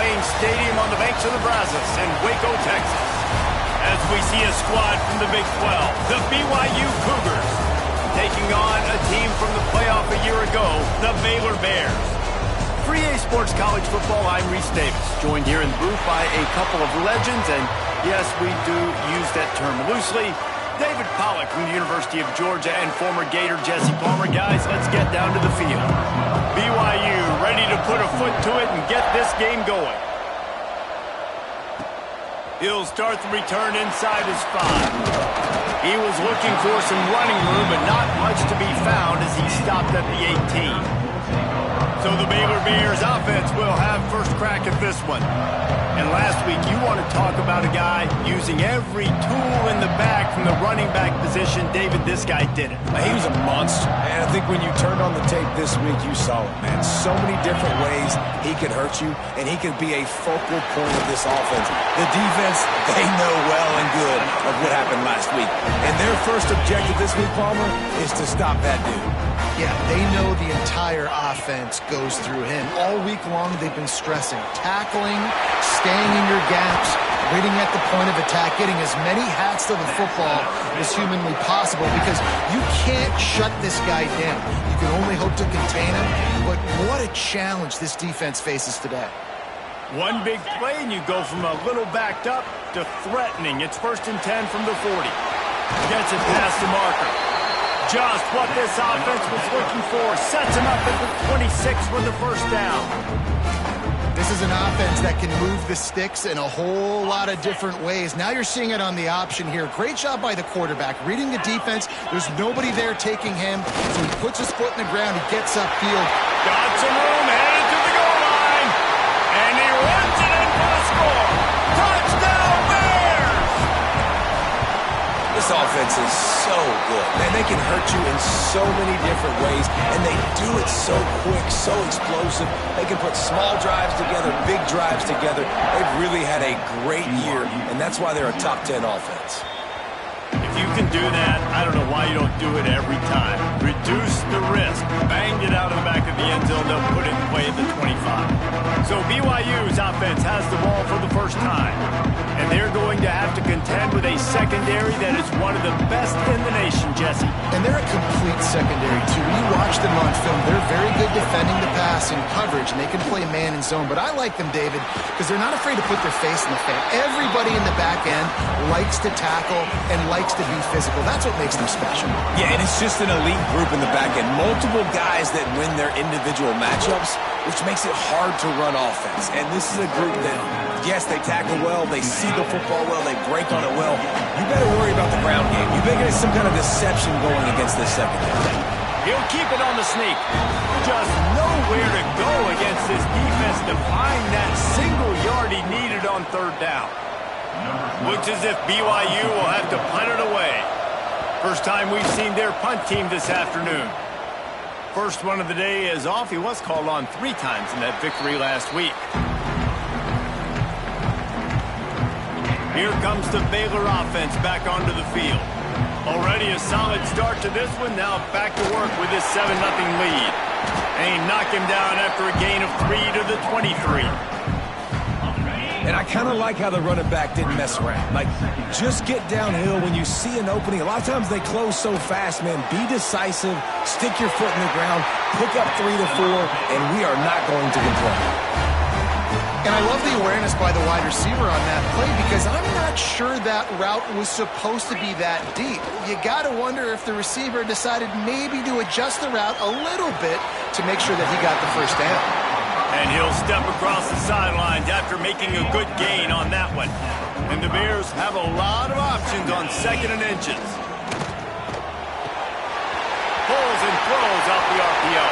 Lane Stadium on the banks of the Brazos in Waco, Texas. As we see a squad from the Big 12, the BYU Cougars, taking on a team from the playoff a year ago, the Baylor Bears. For EA Sports College Football, I'm Reese Davis, joined here in the booth by a couple of legends, and yes, we do use that term loosely. David Pollack from the University of Georgia and former Gator Jesse Palmer. Guys, let's get down to the field. BYU ready to put a foot to it and get this game going. He'll start the return inside his 5. He was looking for some running room, but not much to be found as he stopped at the 18. So the Baylor Bears offense will have first crack at this one. And last week, you want to talk about a guy using every tool in the bag from the running back position. David, this guy did it. He was a monster. And I think when you turned on the tape this week, you saw it, man. So many different ways he could hurt you, and he could be a focal point of this offense. The defense, they know well and good of what happened last week. And their first objective this week, Palmer, is to stop that dude. Yeah, they know the entire offense goes through him. All week long, they've been stressing, tackling, staying in your gaps, waiting at the point of attack, getting as many hats to the football as humanly possible, because you can't shut this guy down. You can only hope to contain him, but what a challenge this defense faces today. One big play, and you go from a little backed up to threatening. It's 1st and 10 from the 40. Gets it past the marker. Just what this offense was looking for. Sets him up at the 26 for the first down. This is an offense that can move the sticks in a whole lot of different ways. Now you're seeing it on the option here. Great job by the quarterback. Reading the defense. There's nobody there taking him. So he puts his foot in the ground. He gets upfield. Got some room. Headed to the goal line. And he runs it in for the score. Touchdown Bears! This offense is so good. Man, they can hurt you in so many different ways, and they do it so quick, so explosive. They can put small drives together, big drives together. They've really had a great year, and that's why they're a top 10 offense. If you can do that, I don't know why you don't do it every time. Reduce the risk. Banged it out of the back of the end zone. They'll put it in play at the 25. So BYU's offense has the ball for the first time. And they're going to have to contend with a secondary that is one of the best in the nation, Jesse. And they're a complete secondary, too. When you watch them on film, they're very good defending the pass and coverage, and they can play man and zone. But I like them, David, because they're not afraid to put their face in the fan. Everybody in the back end likes to tackle and likes to be physical. That's what makes them special. Yeah, and it's just an elite group in the back end. Multiple guys that win their individual matchups, which makes it hard to run offense. And this is a group that, yes, they tackle well, they see the football well, they break on it well. You better worry about the ground game. You better get some kind of deception going against this secondary. He'll keep it on the sneak. Just nowhere to go against this defense to find that single yard he needed on 3rd down. Looks as if BYU will have to punt it away. First time we've seen their punt team this afternoon. First one of the day is off. He was called on 3 times in that victory last week. Here comes the Baylor offense back onto the field. Already a solid start to this one. Now back to work with this 7-0 lead. And he knocked him down after a gain of 3 to the 23. And I kind of like how the running back didn't mess around. Like, just get downhill when you see an opening. A lot of times they close so fast, man. Be decisive, stick your foot in the ground, pick up 3 to 4, and we are not going to complain. And I love the awareness by the wide receiver on that play, because I'm not sure that route was supposed to be that deep. You got to wonder if the receiver decided maybe to adjust the route a little bit to make sure that he got the first down. And he'll step across the sidelines after making a good gain on that one. And the Bears have a lot of options on 2nd and inches. Pulls and throws out the RPO.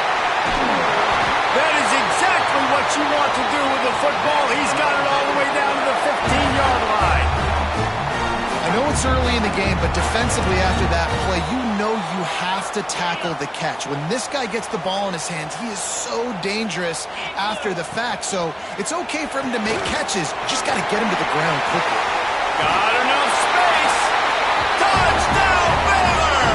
That is exactly what you want to do with the football. He's got it all the way down to the 15-yard line. I know it's early in the game, but defensively after that play, you know you have to tackle the catch. When this guy gets the ball in his hands, he is so dangerous after the fact. So it's okay for him to make catches. Just got to get him to the ground quickly. Got enough space. Touchdown, Baylor!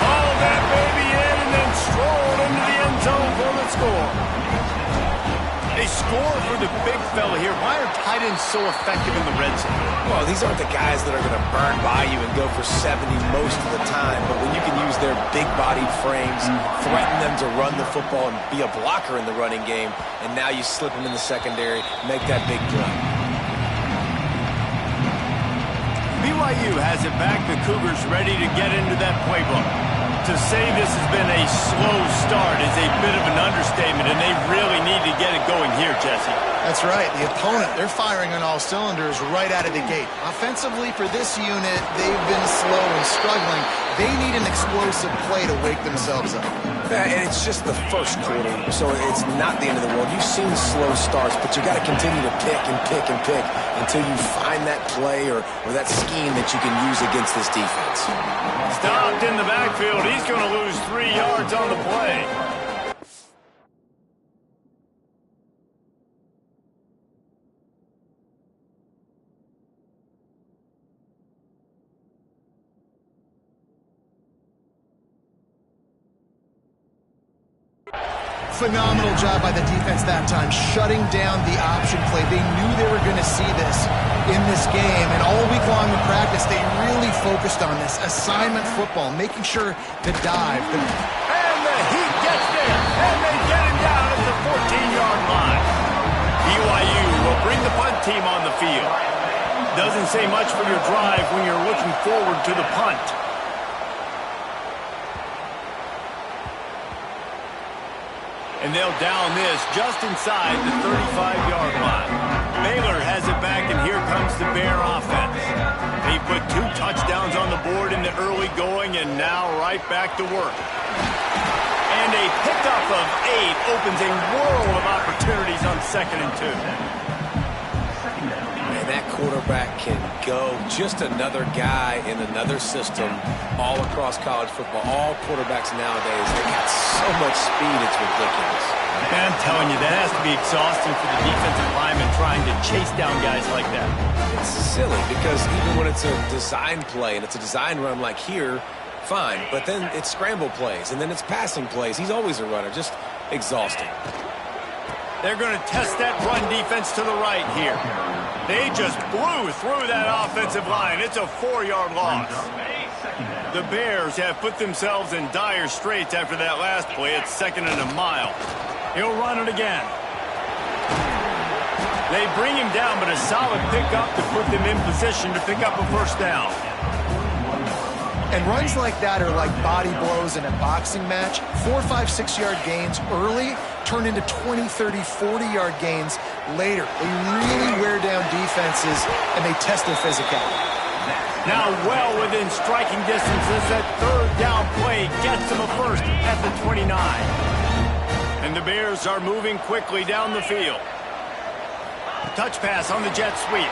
Hauled that baby in and then strolled into the end zone for the score. A score for the big fella here. Why are tight ends so effective in the red zone? Well, these aren't the guys that are going to burn by you and go for 70 most of the time, but when you can use their big-bodied frames, threaten them to run the football and be a blocker in the running game, and now you slip them in the secondary, make that big play. BYU has it back. The Cougars ready to get into that playbook. To say this has been a slow start is a bit of an understatement, and they really need to get it going here, Jesse. That's right. The opponent, they're firing on all cylinders right out of the gate. Offensively, for this unit, they've been slow and struggling. They need an explosive play to wake themselves up. And it's just the first quarter, so it's not the end of the world. You've seen slow starts, but you got to continue to pick and pick and pick until you find that play or that scheme that you can use against this defense. Stopped in the backfield. He's going to lose 3 yards on the play. Phenomenal job by the defense that time, shutting down the option play. They knew they were going to see this in this game, and all week long in practice, they really focused on this assignment football, making sure the dive. And the heat gets there, and they get him down at the 14-yard line. BYU will bring the punt team on the field. Doesn't say much for your drive when you're looking forward to the punt. And they'll down this just inside the 35-yard line. Baylor has it back, and here comes the Bear offense. They put 2 touchdowns on the board in the early going, and now right back to work. And a pickup of 8 opens a world of opportunities on 2nd and 2. And that quarterback can go. Just another guy in another system all across college football. All quarterbacks nowadays, they got so much speed, it's ridiculous. I'm telling you, that has to be exhausting for the defensive lineman trying to chase down guys like that. It's silly because even when it's a design play and it's a design run like here, fine. But then it's scramble plays and then it's passing plays. He's always a runner. Just exhausting. They're going to test that run defense to the right here. They just blew through that offensive line. It's a 4-yard loss. The Bears have put themselves in dire straits after that last play. It's 2nd and a mile. He'll run it again. They bring him down, but a solid pickup to put them in position to pick up a first down. And runs like that are like body blows in a boxing match. 4, 5, 6-yard gains early turn into 20, 30, 40-yard gains later. They really wear down defenses, and they test their physicality. Now well within striking distance as that 3rd down play gets them a first at the 29. And the Bears are moving quickly down the field. Touch pass on the jet sweep.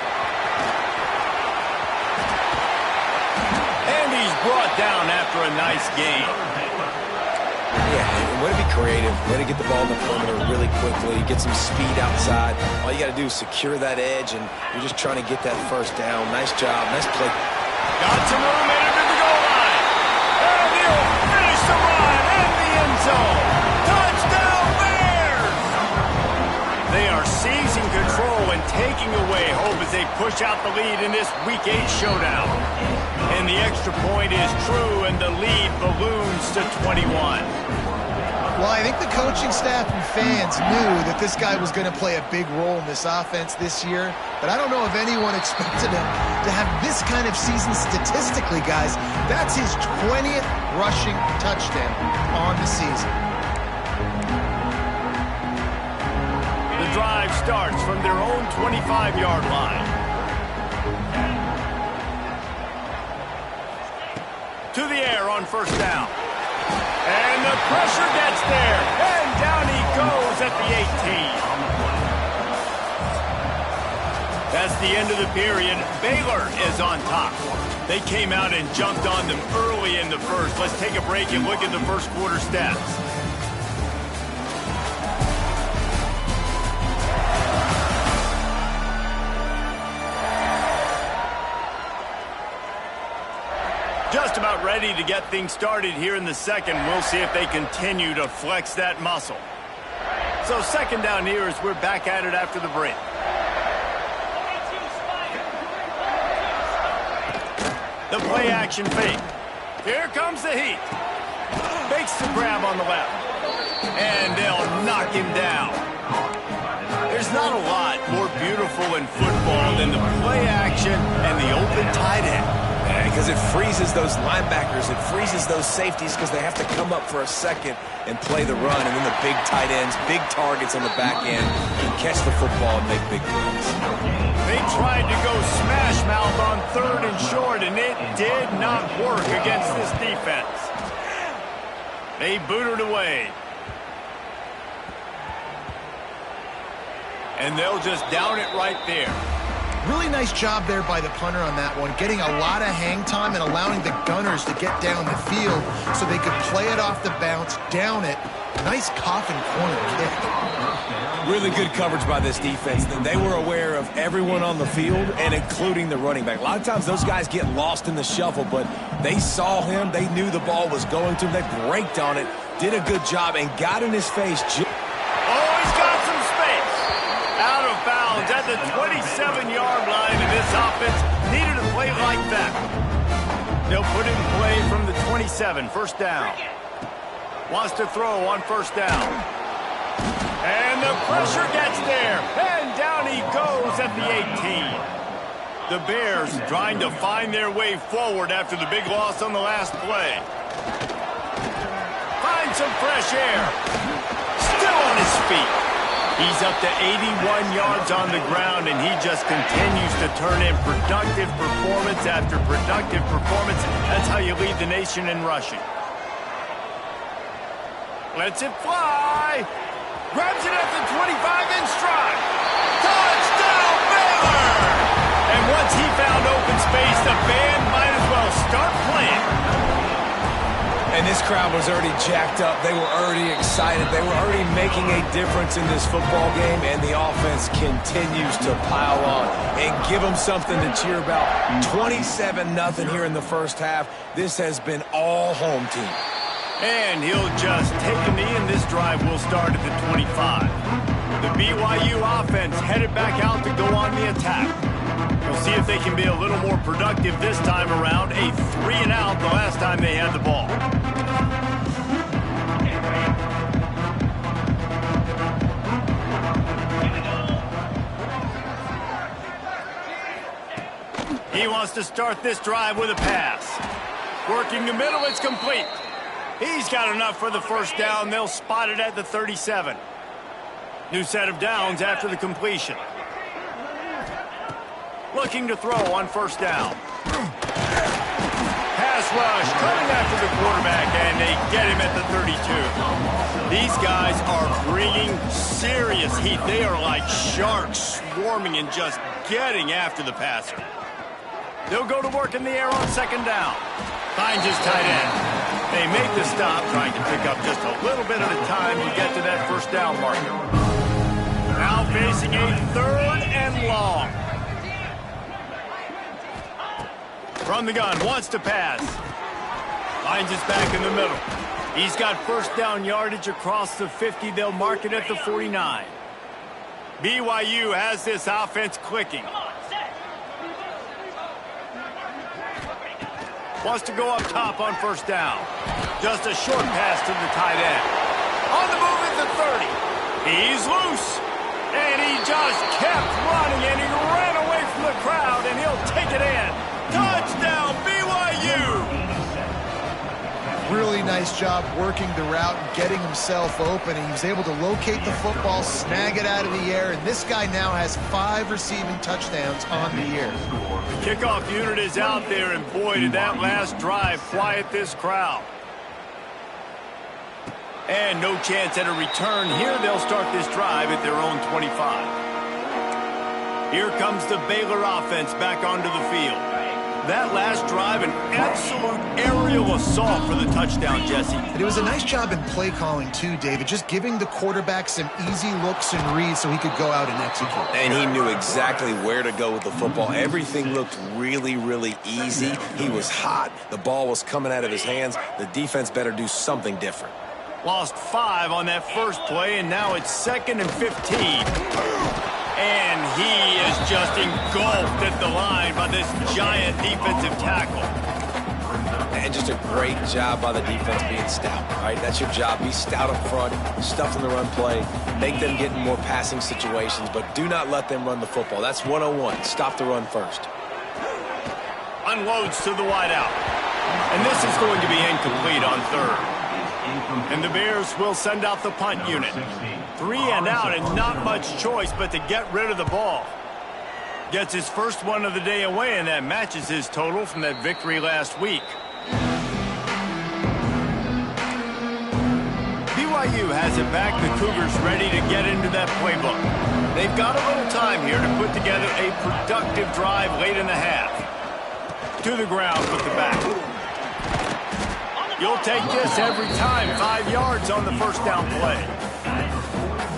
And he's brought down after a nice gain. Yeah, way to be creative, way to get the ball in the perimeter really quickly, get some speed outside. All you got to do is secure that edge, and you're just trying to get that first down. Nice job, nice play. Got some room in it to the goal line. And he'll finish the run in the end zone. Touchdown, Bears! They are seizing control and taking away hope as they push out the lead in this Week 8 showdown. And the extra point is true, and the lead balloons to 21. Well, I think the coaching staff and fans knew that this guy was going to play a big role in this offense this year, but I don't know if anyone expected him to have this kind of season statistically, guys. That's his 20th rushing touchdown on the season. The drive starts from their own 25-yard line. To the air on first down. And the pressure gets there. And down he goes at the 18. That's the end of the period. Baylor is on top. They came out and jumped on them early in the first. Let's take a break and look at the first quarter stats. Just about ready to get things started here in the second. We'll see if they continue to flex that muscle. So second down here as we're back at it after the break. The play action fake. Here comes the heat. Fakes the grab on the left. And they'll knock him down. There's not a lot more beautiful in football than the play action and the open tight end. Because it freezes those linebackers. It freezes those safeties because they have to come up for a second and play the run. And then the big tight ends, big targets on the back end can catch the football and make big plays. They tried to go smash mouth on third and short, and it did not work against this defense. They booted away. And they'll just down it right there. Really nice job there by the punter on that one, getting a lot of hang time and allowing the gunners to get down the field so they could play it off the bounce, down it. Nice coffin corner kick. Really good coverage by this defense. They were aware of everyone on the field and including the running back. A lot of times those guys get lost in the shuffle, but they saw him. They knew the ball was going to him. They braked on it, did a good job, and got in his face. Oh, he's got some space. Out of bounds at the 27-yard line, and this offense needed a play like that. They'll put it in play from the 27, first down. Wants to throw on first down. And the pressure gets there, and down he goes at the 18. The Bears trying to find their way forward after the big loss on the last play. Find some fresh air. Still on his feet. He's up to 81 yards on the ground, and he just continues to turn in productive performance after productive performance. That's how you lead the nation in rushing. Lets it fly. Grabs it at the 25 in stride. Touchdown, Baylor! And once he found open space, the band might as well start playing. And this crowd was already jacked up. They were already excited. They were already making a difference in this football game, and the offense continues to pile on and give them something to cheer about. 27-0 here in the first half. This has been all home team. And he'll just take a knee, and this drive will start at the 25. The BYU offense headed back out to go on the attack. We'll see if they can be a little more productive this time around. A 3-and-out the last time they had the ball. He wants to start this drive with a pass. Working the middle, it's complete. He's got enough for the first down. They'll spot it at the 37. New set of downs after the completion. Looking to throw on first down. Pass rush coming after the quarterback, and they get him at the 32. These guys are bringing serious heat. They are like sharks swarming and just getting after the passer. They'll go to work in the air on second down. Finds his tight end. They make the stop, trying to pick up just a little bit at a time to get to that first down marker. Now facing a third and long. From the gun, wants to pass. Finds his back in the middle. He's got first down yardage across the 50. They'll mark it at the 49. BYU has this offense clicking. Wants to go up top on first down. Just a short pass to the tight end. On the move at the 30. He's loose. And he just kept running, and he ran away from the crowd, and he'll take it in. Touchdown, BYU! Really nice job working the route and getting himself open. He was able to locate the football, snag it out of the air, and this guy now has 5 receiving touchdowns on the year. The kickoff unit is out there, and boy, did that last drive quiet this crowd. And no chance at a return here. They'll start this drive at their own 25. Here comes the Baylor offense back onto the field. That last drive, an absolute aerial assault for the touchdown, Jesse. And it was a nice job in play calling, too, David, just giving the quarterback some easy looks and reads so he could go out and execute. And he knew exactly where to go with the football. Everything looked really, really easy. He was hot. The ball was coming out of his hands. The defense better do something different. Lost 5 on that first play, and now it's 2nd and 15. And he is just engulfed at the line by this giant defensive tackle. And just a great job by the defense being stout, right? That's your job. Be stout up front, stuff in the run play, make them get in more passing situations, but do not let them run the football. That's 101. Stop the run first. Unloads to the wideout. And this is going to be incomplete on 3rd. And the Bears will send out the punt unit. 3 and out, and not much choice but to get rid of the ball. Gets his first one of the day away, and that matches his total from that victory last week. BYU has it back. The Cougars ready to get into that playbook. They've got a little time here to put together a productive drive late in the half. To the ground with the back. You'll take this every time. 5 yards on the first down play.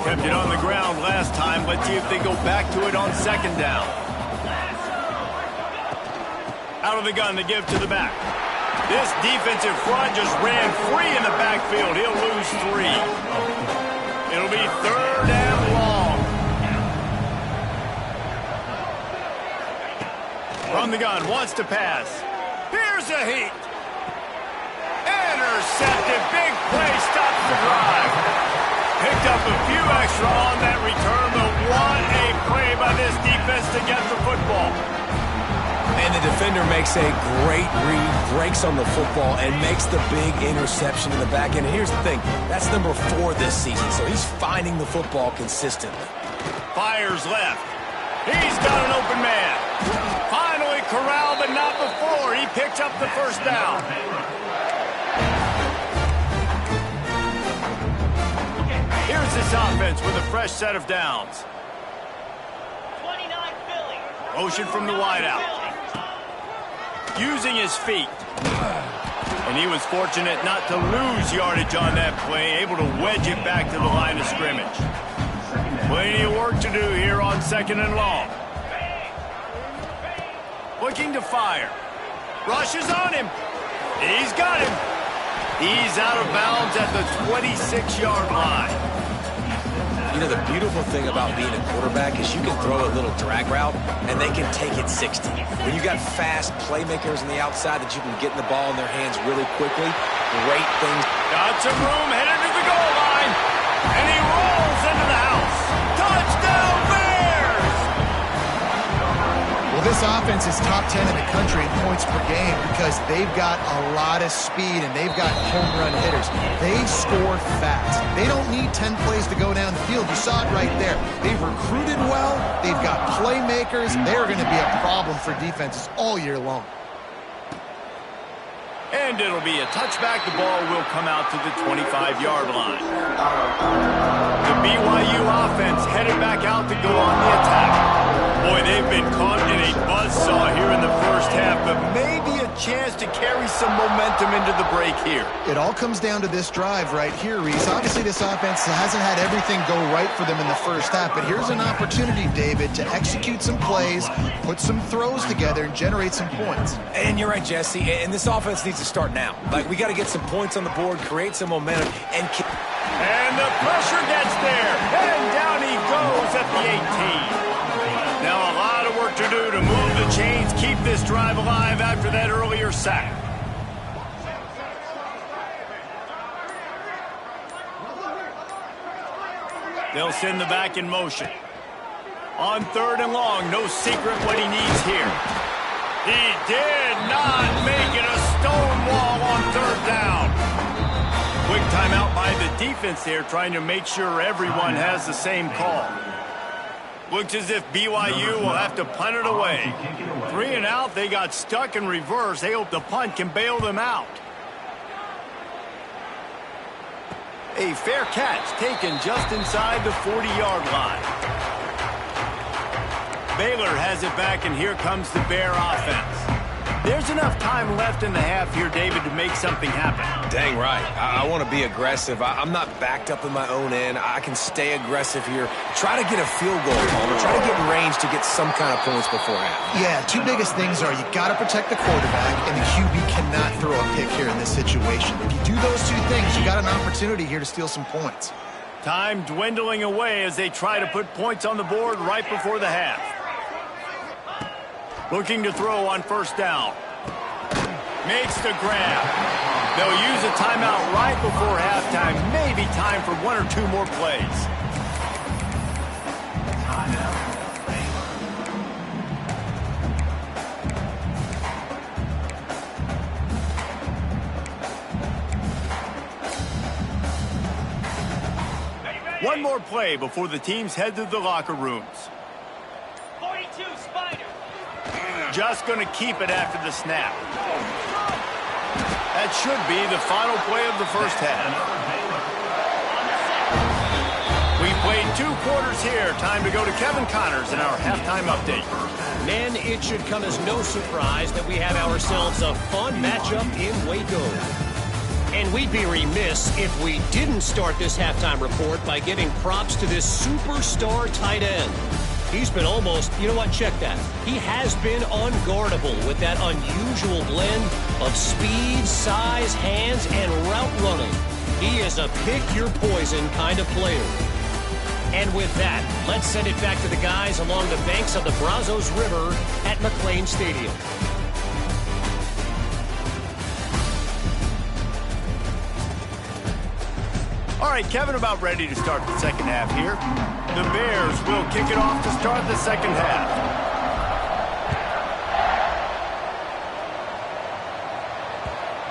Kept it on the ground last time. Let's see if they go back to it on 2nd down. Out of the gun to give to the back. This defensive front just ran free in the backfield. He'll lose 3. It'll be 3rd and long. From the gun, wants to pass. Here's a heat. Intercepted. Big play. Stops the drive. Picked up a few extra on that return, but what a play by this defense to get the football. And the defender makes a great read, breaks on the football, and makes the big interception in the back end. And here's the thing. That's number 4 this season, so he's finding the football consistently. Fires left. He's got an open man. Finally corralled, but not before. He picks up the first down. Here's this offense with a fresh set of downs. Motion from the wideout. Using his feet. And he was fortunate not to lose yardage on that play, able to wedge it back to the line of scrimmage. Plenty of work to do here on 2nd and long. Looking to fire. Rushes on him. He's got him. He's out of bounds at the 26-yard line. You know, the beautiful thing about being a quarterback is you can throw a little drag route, and they can take it 60. When you got fast playmakers on the outside that you can get the ball in their hands really quickly, great things. Got some room, headed to the goal line, and he rolls into the house. Touchdown, Bears! Well, this offense is top 10 in the country in points per game because they've got a lot of speed and they've got home run hitters. They score fast. They don't need 10 plays to go down the field. You saw it right there. They've recruited well. They've got playmakers. They're going to be a problem for defenses all year long. And it'll be a touchback. The ball will come out to the 25-yard line. The BYU offense headed back out to go on the attack. Boy, they've been caught in a buzzsaw here in the first half, but maybe a chance to carry some momentum into the break here. It all comes down to this drive right here, Reese. Obviously, this offense hasn't had everything go right for them in the first half, but here's an opportunity, David, to execute some plays, put some throws together, and generate some points. And you're right, Jesse, and this offense needs to start now. Like, we got to get some points on the board, create some momentum, and the pressure gets there, and down he goes at the 18. Now a lot of work to do to move the chains, keep this drive alive after that earlier sack. They'll send the back in motion. On 3rd and long, no secret what he needs here. He did not make it a stone wall on 3rd down. Quick timeout by the defense there, trying to make sure everyone has the same call. Looks as if BYU will have to punt it away. 3 and out, they got stuck in reverse. They hope the punt can bail them out. A fair catch taken just inside the 40-yard line. Baylor has it back, and here comes the Bear offense. There's enough time left in the half here, David, to make something happen. Dang right. I want to be aggressive. I'm not backed up in my own end. I can stay aggressive here. Try to get a field goal, Palmer. Try to get in range to get some kind of points before half. Yeah, two biggest things are you got to protect the quarterback, and the QB cannot throw a pick here in this situation. If you do those two things, you got an opportunity here to steal some points. Time dwindling away as they try to put points on the board right before the half. Looking to throw on first down. Makes the grab. They'll use a timeout right before halftime. Maybe time for one or two more plays. One more play before the teams head to the locker rooms. 42 Spider. Just going to keep it after the snap. That should be the final play of the first half. We played 2 quarters here. Time to go to Kevin Connors in our halftime update. Men, it should come as no surprise that we have ourselves a fun matchup in Waco. And we'd be remiss if we didn't start this halftime report by giving props to this superstar tight end. He's been almost, you know what, check that. He has been unguardable with that unusual blend of speed, size, hands, and route running. He is a pick-your-poison kind of player. And with that, let's send it back to the guys along the banks of the Brazos River at McLean Stadium. All right, Kevin, about ready to start the second half here. The Bears will kick it off to start the second half.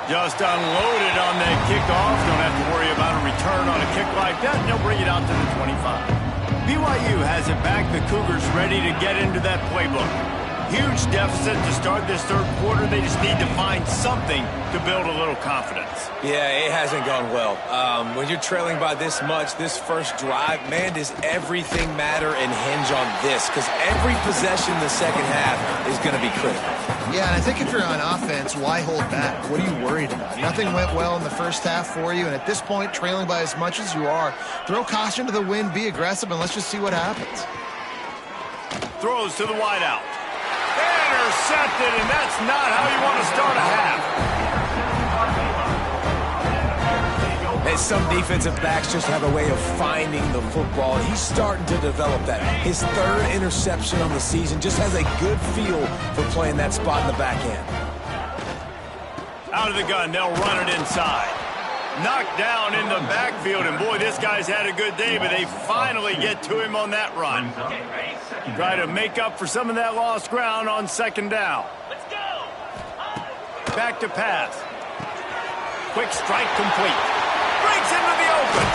Just unloaded on that kickoff. Don't have to worry about a return on a kick like that. They'll bring it out to the 25. BYU has it back. The Cougars ready to get into that playbook. Huge deficit to start this third quarter. They just need to find something to build a little confidence. Yeah, it hasn't gone well. When you're trailing by this much, this first drive, man, does everything matter and hinge on this? Because every possession in the second half is going to be critical. Yeah, and I think if you're on offense, why hold back? What are you worried about? Nothing went well in the first half for you, and at this point, trailing by as much as you are, throw caution to the wind, be aggressive, and let's just see what happens. Throws to the wideout. Intercepted, and that's not how you want to start a half. And some defensive backs just have a way of finding the football, and he's starting to develop that. His third interception on the season just has a good feel for playing that spot in the back end. Out of the gun, they'll run it inside. Knocked down in the backfield, and boy, this guy's had a good day, but they finally get to him on that run. Try to make up for some of that lost ground on second down. Let's go. Back to pass. Quick strike complete. Breaks into the open.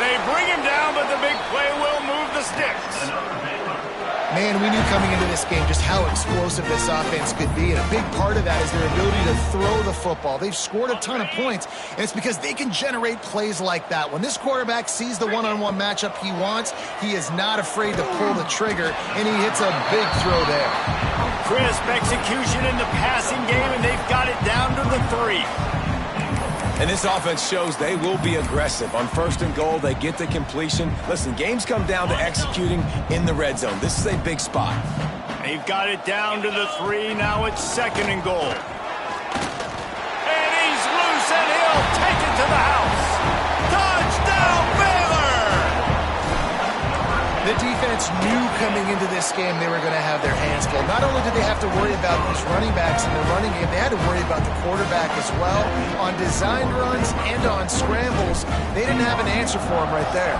They bring him down, but the big play will move the sticks. Man, we knew coming into this game just how explosive this offense could be, and a big part of that is their ability to throw the football. They've scored a ton of points, and it's because they can generate plays like that. When this quarterback sees the one-on-one matchup he wants, he is not afraid to pull the trigger, and he hits a big throw there. Crisp execution in the passing game, and they've got it down to the 3. And this offense shows they will be aggressive. On first and goal, they get the completion. Listen, games come down to executing in the red zone. This is a big spot. They've got it down to the 3. Now it's second and goal. And he's loose, and he'll take it to the house. Touchdown, Baylor! The defense knew coming into this game they were going to have their hands full. Not only did they have to worry about these running backs in the running game, they had to worry about the quarterback as well. On designed runs and on scrambles, they didn't have an answer for him right there.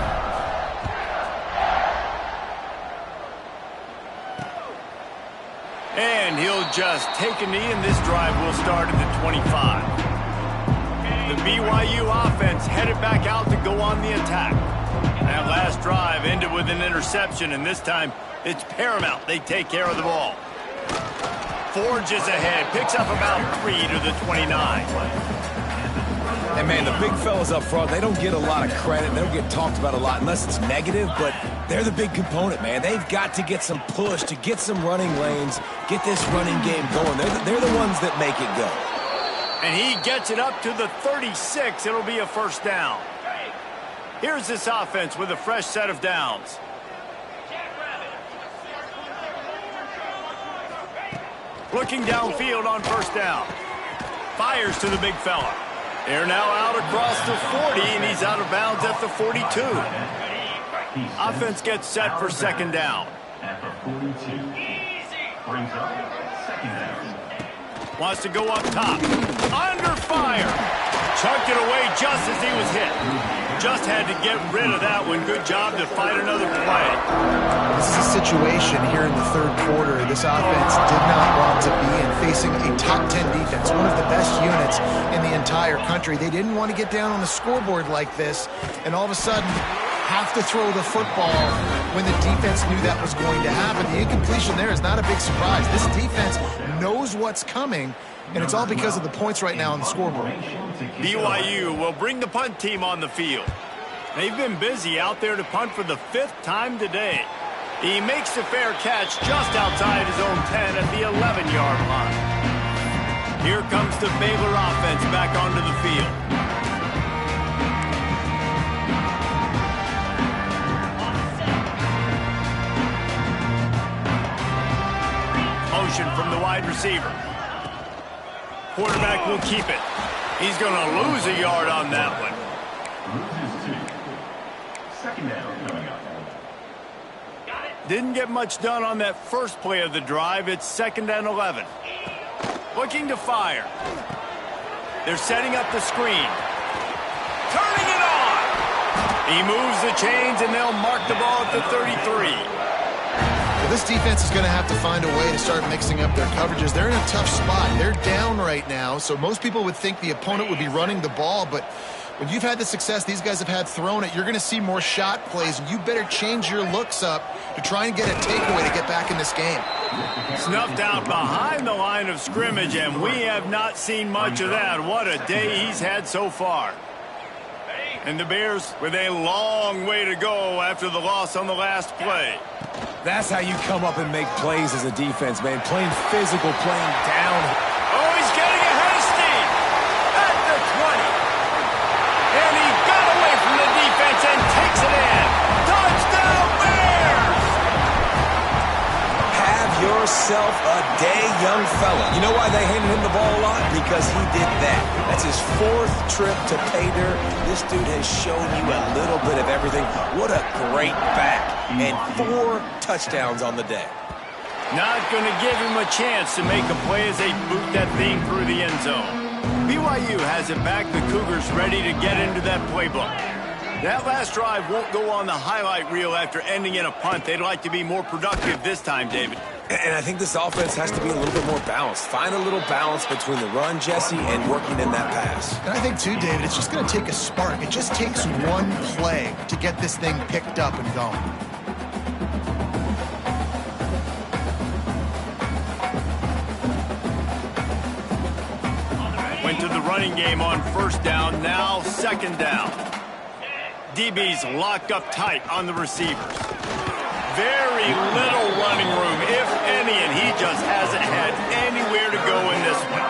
And he'll just take a knee, and this drive will start at the 25. The BYU offense headed back out to go on the attack. That last drive ended with an interception, and this time it's paramount they take care of the ball. Forges ahead, picks up about 3 to the 29. And, man, the big fellas up front, they don't get a lot of credit. They don't get talked about a lot unless it's negative, but they're the big component, man. They've got to get some push, to get some running lanes, get this running game going. They're the ones that make it go. And he gets it up to the 36. It'll be a first down. Here's this offense with a fresh set of downs. Looking downfield on first down. Fires to the big fella. They're now out across the 40, and he's out of bounds at the 42. Offense gets set for second down. At the 42. Brings up second down. Wants to go up top. Under fire. Chucked it away just as he was hit. Just had to get rid of that one. Good job to find another play. This is a situation here in the third quarter this offense did not want to be in, facing a top 10 defense, one of the best units in the entire country. They didn't want to get down on the scoreboard like this, and all of a sudden have to throw the football when the defense knew that was going to happen. The incompletion there is not a big surprise. This defense knows what's coming, and it's all because of the points right now on the scoreboard. BYU will bring the punt team on the field. They've been busy out there to punt for the 5th time today. He makes the fair catch just outside his own 10 at the 11-yard line. Here comes the Baylor offense back onto the field. Motion from the wide receiver. Quarterback will keep it. He's going to lose a yard on that one. Loses 2. Second down coming up. Didn't get much done on that first play of the drive. It's 2nd and 11. Looking to fire. They're setting up the screen. Turning it on. He moves the chains, and they'll mark the ball at the 33. Well, this defense is going to have to find a way to start mixing up their coverages. They're in a tough spot. They're down right now, so most people would think the opponent would be running the ball, but when you've had the success these guys have had throwing it, you're going to see more shot plays, and you better change your looks up to try and get a takeaway to get back in this game. Snuffed out behind the line of scrimmage, and we have not seen much of that. What a day he's had so far. And the Bears with a long way to go after the loss on the last play. That's how you come up and make plays as a defense, man. Playing physical, playing down. Oh, he's getting ahead of steam at the 20. And he got away from the defense and takes it in. Touchdown, Bears! Have yourself a day, young fella. You know why they handed him the ball a lot? Because he did that. That's his 4th trip to pay dirt. This dude has shown you a little bit of everything. What a great back. And 4 touchdowns on the day. Not going to give him a chance to make a play as they boot that thing through the end zone. BYU has it back. The Cougars ready to get into that playbook. That last drive won't go on the highlight reel after ending in a punt. They'd like to be more productive this time, David. And I think this offense has to be a little bit more balanced. Find a little balance between the run, Jesse, and working in that pass. And I think, too, David, it's just going to take a spark. It just takes one play to get this thing picked up and going. Went to the running game on first down, now 2nd down. DB's locked up tight on the receivers. Very little running room, if any, and he just hasn't had anywhere to go in this one.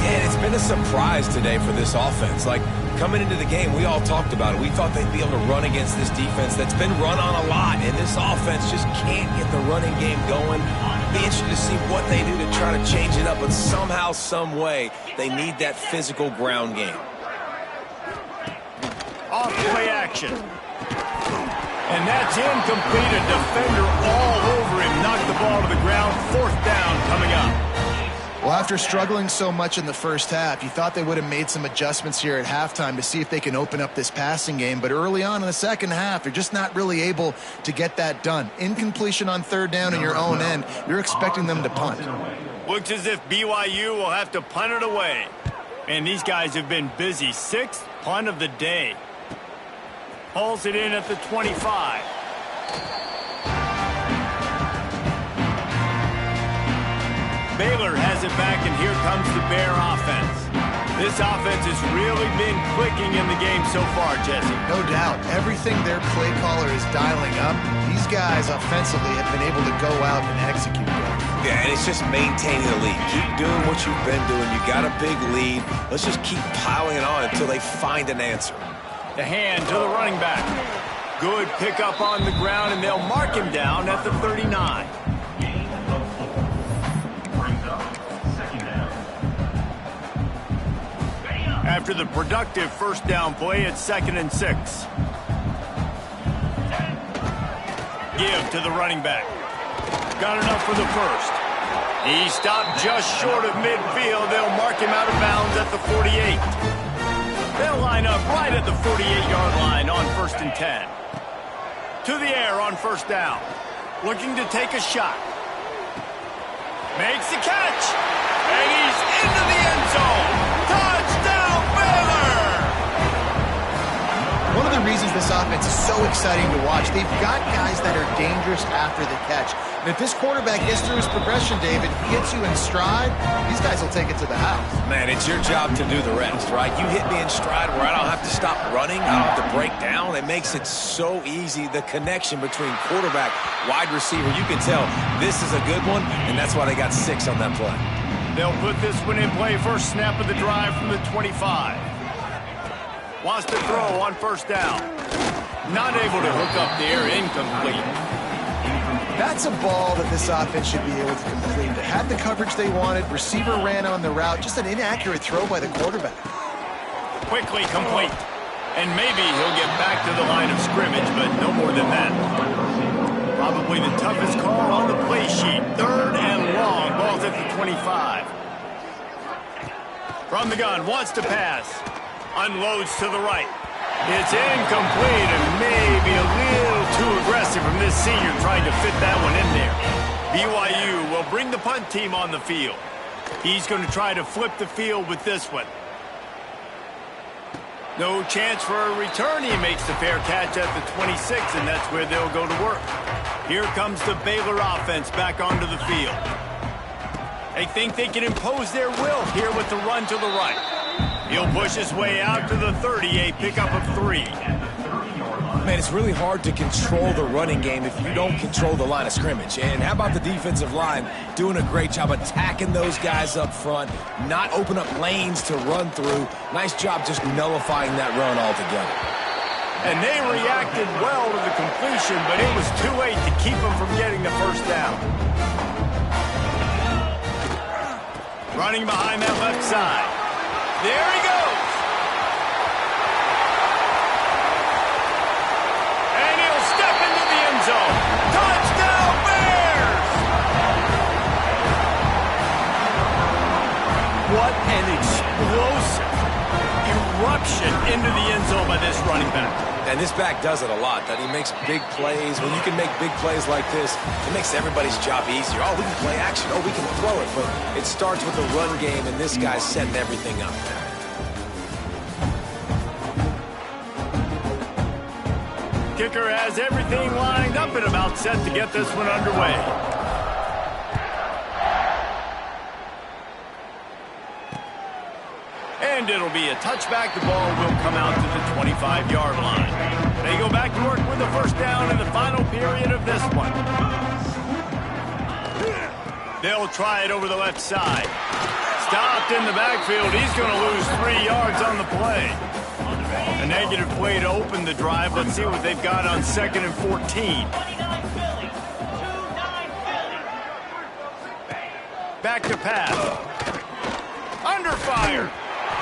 Yeah, it's been a surprise today for this offense. Like, coming into the game, we all talked about it. We thought they'd be able to run against this defense that's been run on a lot, and this offense just can't get the running game going. Be interested to see what they do to try to change it up, but somehow, some way, they need that physical ground game. Off play action. And that's incomplete. A defender all over him. Knocked the ball to the ground. 4th down coming up. Well, after struggling so much in the first half, you thought they would have made some adjustments here at halftime to see if they can open up this passing game. But early on in the second half, they're just not really able to get that done. Incompletion on 3rd down in your own end. You're expecting them to punt. Looks as if BYU will have to punt it away. And these guys have been busy. 6th punt of the day. Hauls it in at the 25. Baylor has it back, and here comes the Bear offense. This offense has really been clicking in the game so far, Jesse. No doubt. Everything their play caller is dialing up, these guys offensively have been able to go out and execute them. Yeah, and it's just maintaining the lead. Keep doing what you've been doing. You got a big lead. Let's just keep piling it on until they find an answer. The hand to the running back. Good pickup on the ground, and they'll mark him down at the 39. After the productive first down play, it's 2nd and 6. Give to the running back. Got enough for the first. He stopped just short of midfield. They'll mark him out of bounds at the 48. They'll line up right at the 48-yard line on 1st and 10. To the air on 1st down. Looking to take a shot. Makes the catch. And he's into the end zone. Touchdown, Baylor! One of the reasons this offense is so exciting to watch, they've got guys that are dangerous after the catch. And if this quarterback gets through his progression, David, gets you in stride, these guys will take it to the house. Man, it's your job to do the rest, right? You hit me in stride where I don't have to stop running. I don't have to break down. It makes it so easy. The connection between quarterback, wide receiver, you can tell this is a good one, and that's why they got 6 on that play. They'll put this one in play. First snap of the drive from the 25. Wants to throw on 1st down. Not able to hook up there. Incomplete. That's a ball that this offense should be able to complete. They had the coverage they wanted. Receiver ran on the route. Just an inaccurate throw by the quarterback. Quickly complete. And maybe he'll get back to the line of scrimmage, but no more than that. Probably the toughest call on the play sheet. 3rd and long. Ball's at the 25. From the gun. Wants to pass. Unloads to the right. It's incomplete and maybe a little too aggressive from this senior trying to fit that one in there. BYU will bring the punt team on the field. He's going to try to flip the field with this one. No chance for a return. He makes the fair catch at the 26, and that's where they'll go to work. Here comes the Baylor offense back onto the field. They think they can impose their will here with the run to the right. He'll push his way out to the 30, a pickup of 3. Man, it's really hard to control the running game if you don't control the line of scrimmage. And how about the defensive line doing a great job attacking those guys up front, not open up lanes to run through. Nice job just nullifying that run altogether. And they reacted well to the completion, but it was too late to keep them from getting the first down. Running behind that left side. There he goes. And he'll step into the end zone. Touchdown, Bears! What an explosive eruption into the end zone by this running back. And this back does it a lot, that he makes big plays. When you can make big plays like this, it makes everybody's job easier. Oh, we can play action. Oh, we can throw it. But it starts with the run game, and this guy's setting everything up. Kicker has everything lined up and about set to get this one underway. And it'll be a touchback. The ball will come out to the 25-yard line. They go back to work with the first down in the final period of this one. They'll try it over the left side. Stopped in the backfield. He's going to lose 3 yards on the play. A negative play to open the drive. Let's see what they've got on 2nd and 14. Back to pass. Under fire.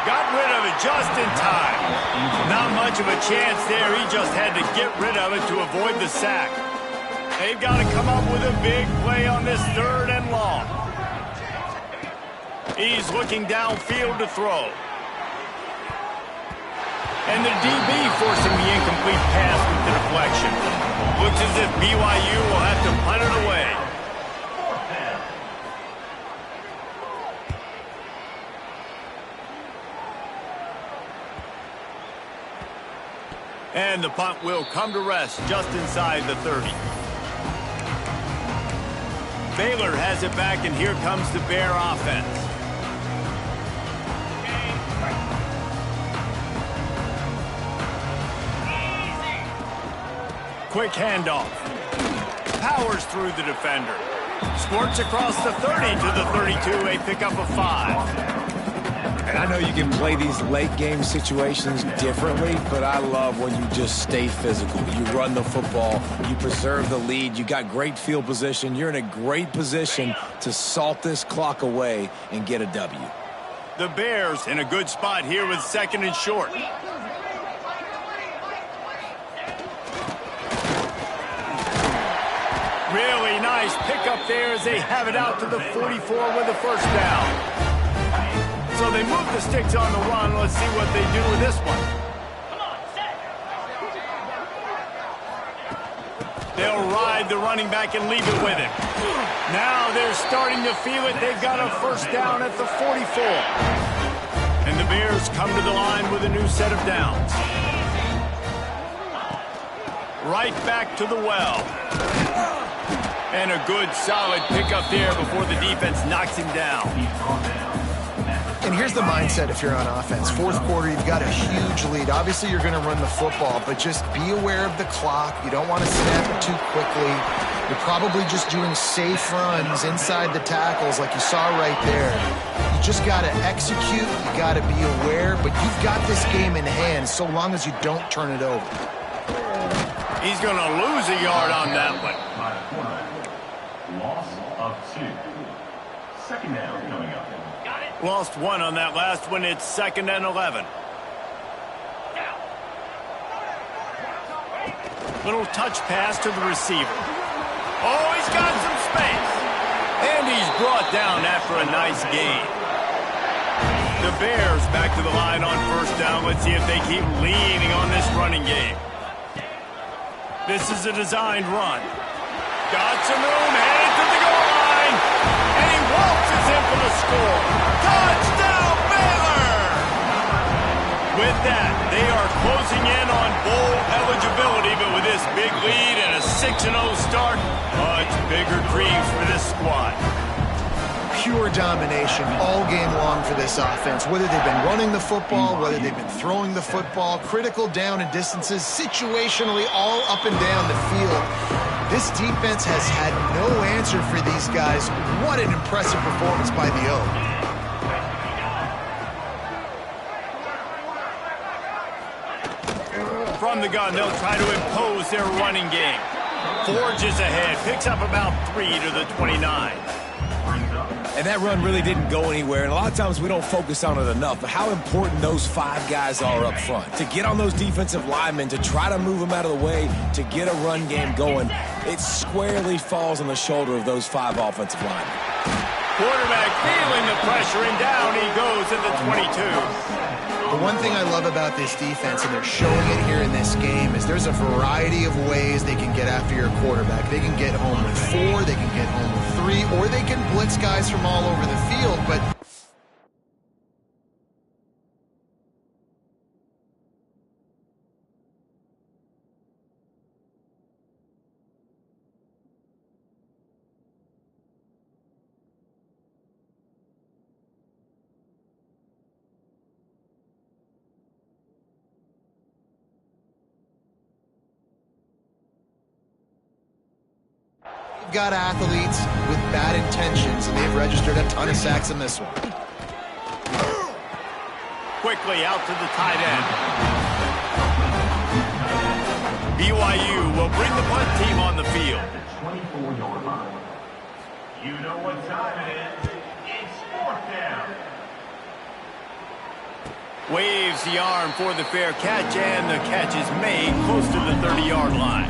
Got rid of it just in time. Not much of a chance there. He just had to get rid of it to avoid the sack. They've got to come up with a big play on this 3rd and long. He's looking downfield to throw. And the DB forcing the incomplete pass with the deflection. Looks as if BYU will have to punt it away. And the punt will come to rest just inside the 30. Baylor has it back, and here comes the Bear offense. quick handoff. Powers through the defender. Squirts across the 30 to the 32, a pickup of 5. And I know you can play these late game situations differently, but I love when you just stay physical. You run the football, you preserve the lead, you got great field position. You're in a great position to salt this clock away and get a W. The Bears in a good spot here with 2nd and short. Really nice pickup there as they have it out to the 44 with a first down. So they move the sticks on the run. Let's see what they do with this one. Come on, set. They'll ride the running back and leave it with him. Now they're starting to feel it. They've got a first down at the 44. And the Bears come to the line with a new set of downs. Right back to the well. And a good, solid pickup there before the defense knocks him down. And here's the mindset if you're on offense. 4th quarter, you've got a huge lead. Obviously, you're going to run the football, but just be aware of the clock. You don't want to snap it too quickly. You're probably just doing safe runs inside the tackles like you saw right there. You just got to execute. You got to be aware, but you've got this game in hand so long as you don't turn it over. He's going to lose a yard on that one. Loss of 2. 2nd down coming up. Lost 1 on that last one. It's 2nd and 11. Little touch pass to the receiver. Oh, he's got some space. And he's brought down after a nice gain. The Bears back to the line on first down. Let's see if they keep leaning on this running game. This is a designed run. Got some room, headed to the goal line. And he waltzes in for the score. Touchdown, Baylor! With that, they are closing in on bowl eligibility, but with this big lead and a 6-0 start, much bigger dreams for this squad. Pure domination all game long for this offense. Whether they've been running the football, whether they've been throwing the football, critical down and distances, situationally all up and down the field. This defense has had no answer for these guys. What an impressive performance by the O. From the gun, they'll try to impose their running game. Forges ahead, picks up about 3 to the 29. And that run really didn't go anywhere. And a lot of times we don't focus on it enough, but how important those 5 guys are up front. To get on those defensive linemen, to try to move them out of the way, to get a run game going, it squarely falls on the shoulder of those 5 offensive linemen. Quarterback feeling the pressure, and down he goes at the 22. The one thing I love about this defense, and they're showing it here in this game, is there's a variety of ways they can get after your quarterback. They can get home with 4, they can get home with 3, or they can blitz guys from all over the field, but got athletes with bad intentions, and they've registered a ton of sacks in this one. Quickly out to the tight end. BYU will bring the punt team on the field. At the 24-yard line. You know what time it is. It's 4th down. Waves the arm for the fair catch, and the catch is made close to the 30-yard line.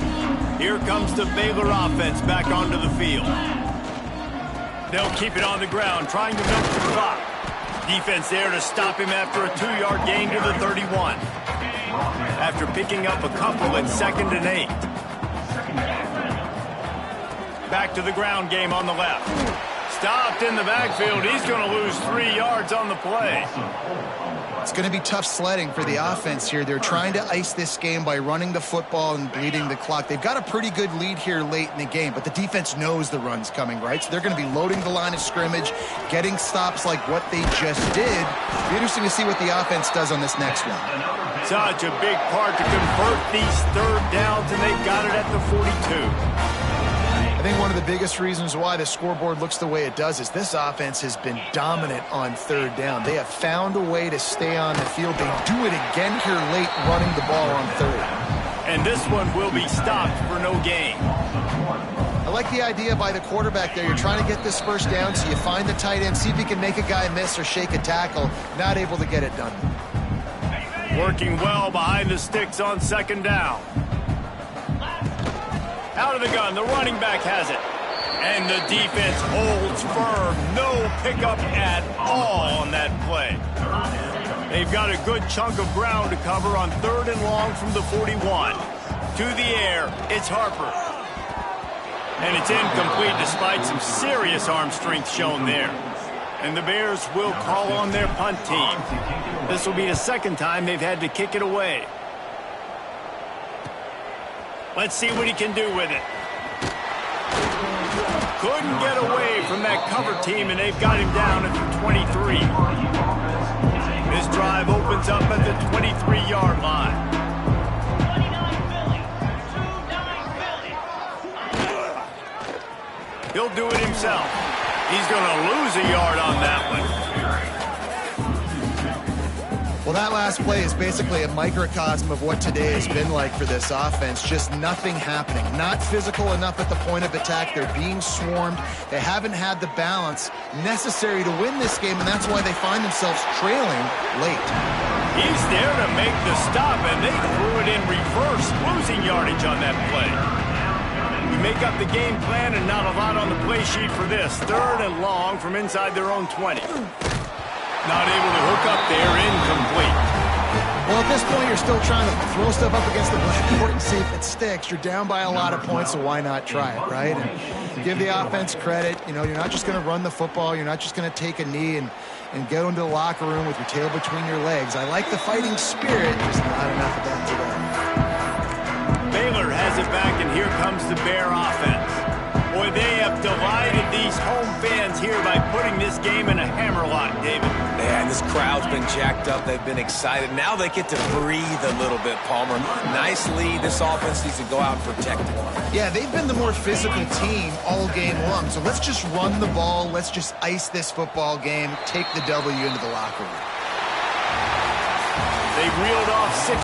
Here comes the Baylor offense back onto the field. They'll keep it on the ground, trying to milk the clock. Defense there to stop him after a 2-yard gain to the 31. After picking up a couple at 2nd and 8. Back to the ground game on the left. stopped in the backfield. He's going to lose 3 yards on the play. It's going to be tough sledding for the offense here. They're trying to ice this game by running the football and bleeding the clock. They've got a pretty good lead here late in the game, but the defense knows the run's coming, right? So they're going to be loading the line of scrimmage, getting stops like what they just did. It'll be interesting to see what the offense does on this next one. Such a big part to convert these third downs, and they've got it at the 42. I think one of the biggest reasons why the scoreboard looks the way it does is this offense has been dominant on third down. They have found a way to stay on the field. They do it again here late, running the ball on third. And this one will be stopped for no gain. I like the idea by the quarterback there. You're trying to get this first down, so you find the tight end, see if he can make a guy miss or shake a tackle. Not able to get it done. Working well behind the sticks on second down. Out of the gun, the running back has it. And the defense holds firm. No pickup at all on that play. They've got a good chunk of ground to cover on third and long from the 41. To the air, it's Harper. And it's incomplete despite some serious arm strength shown there. And the Bears will call on their punt team. This will be the second time they've had to kick it away. Let's see what he can do with it. Couldn't get away from that cover team, and they've got him down at the 23. This drive opens up at the 23-yard line. 29 Philly. He'll do it himself. He's going to lose a yard on that one. Well, that last play is basically a microcosm of what today has been like for this offense. Just nothing happening. Not physical enough at the point of attack. They're being swarmed. They haven't had the balance necessary to win this game, and that's why they find themselves trailing late. He's there to make the stop, and they threw it in reverse, losing yardage on that play. We make up the game plan, and not a lot on the play sheet for this. Third and long from inside their own 20. Not able to hook up there, incomplete. Well, at this point, you're still trying to throw stuff up against the blackboard and see if it sticks. You're down by a lot of points, so why not try it, right? And give the offense credit. You know, you're not just going to run the football. You're not just going to take a knee and go into the locker room with your tail between your legs. I like the fighting spirit, just not enough of that today. Baylor has it back, and here comes the Bear offense. Boy, they have delighted these home fans here by putting this game in a hammerlock, David. Yeah, this crowd's been jacked up. They've been excited. Now they get to breathe a little bit, Palmer. Nice lead. This offense needs to go out and protect it. Yeah, they've been the more physical team all game long. So let's just run the ball. Let's just ice this football game. Take the W into the locker room. They reeled off 6